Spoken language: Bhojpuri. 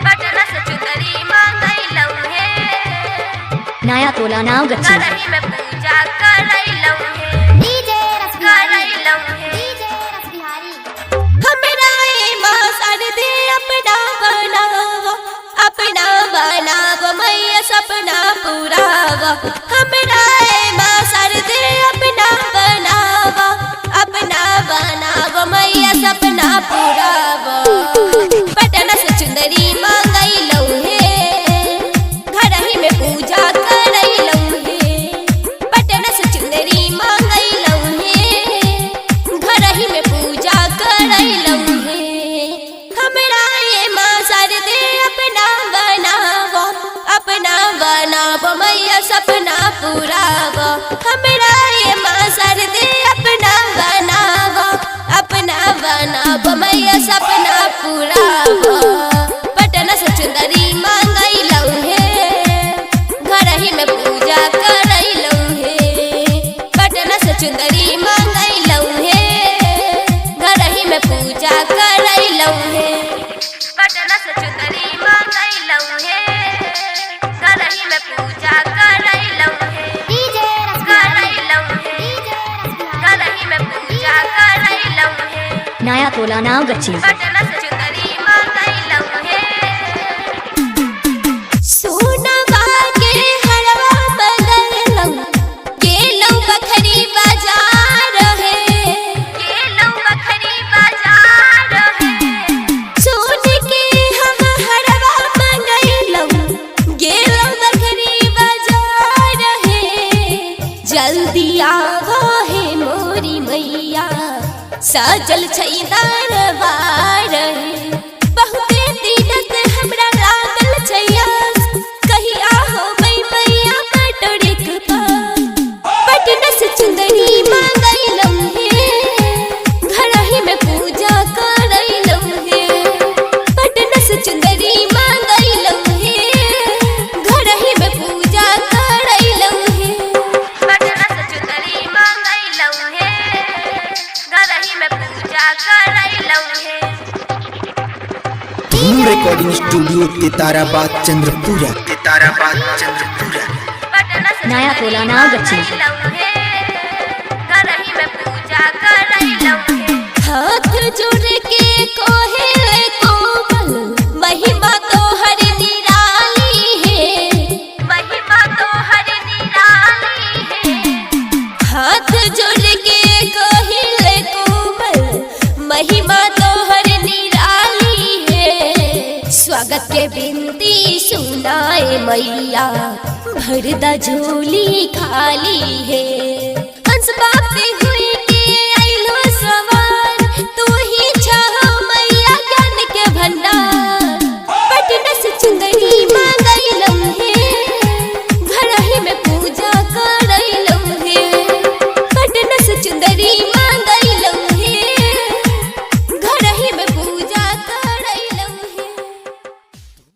पटना से चुनरी मांगैलौ हे, नया टोला नाव गच्छी करही में पूजा करैलौ हे, डीजे रस करैलौ हे। डीजे रस बिहारी हमरा ए माँ शारदे अपना बनाव मैया सपना पुरावा। हमरा ए माँ शारदे अपना बनाव मैया सपना पुरावा। पटना से चुंदरी मांगैलौ हे, घरही में पूजा करैलौ हे। पटना से चुंदरी मांगैलौ हे, घरही में पूजा करैलौ हे। हमरा ये माँ शारदे अपना बनाव मैया सपना पुराव। हमरा ये माँ शारदे अपना बनाव मैया सपना पुराव। पटना से चुंदरी मांगैलौ हे, घरही में पूजा करैलौ हे। पटना से चुंदरी मांगैलौ हे, घरही में पूजा करैलौ हे। पटना से चुंदरी मांगैलौ हे, घरही में पूजा करैलौ हे। डीजे रस करैलौ हे, डीजे रस बिहारी घरही में पूजा करैलौ हे। नया टोला नाव गच्छी पटना से चुंदरी मांगैलौ हे। सोनवा के हरवा बदललौ, गेलौ बखरी बाजार हे, गेलौ बखरी बाजार हे। सोन के हम हरवा मंगैलौ, गेलौ बखरी बाजार हे। जल्दी आवो हे मोरी मैया, सजल छै दरबार हे। बहुते दिनक हमरा लागल छै आस, कहिया होबै मैया बटोरेक पास। पटना से चुंदरी मांगैलौ हे, घरही में पूजा करैलौ हे। पटना से चुंदरी मांगैलौ हे, घरही में पूजा करैलौ हे। पटना से चुंदरी मांगैलौ हे, घरही में पूजा करैलौ हे। धूम रिकॉर्डिंग स्टूडियो तेताराबाद चंद्रपुरा। पटना से नया चुंदरी टोला नाव गच्छी मांगैलौ हे, घरही में पूजा करैलौ हे। हाथ जोड़ के कोहे कोमल, महिमा तोहर निराली है, महिमा तोहर निराली है। हाथ जोड़ के कोहे कोमल, महिमा तोहर निराली है। स्वागत के बिनती सुनाए मैया, भरदा झोली खाली है।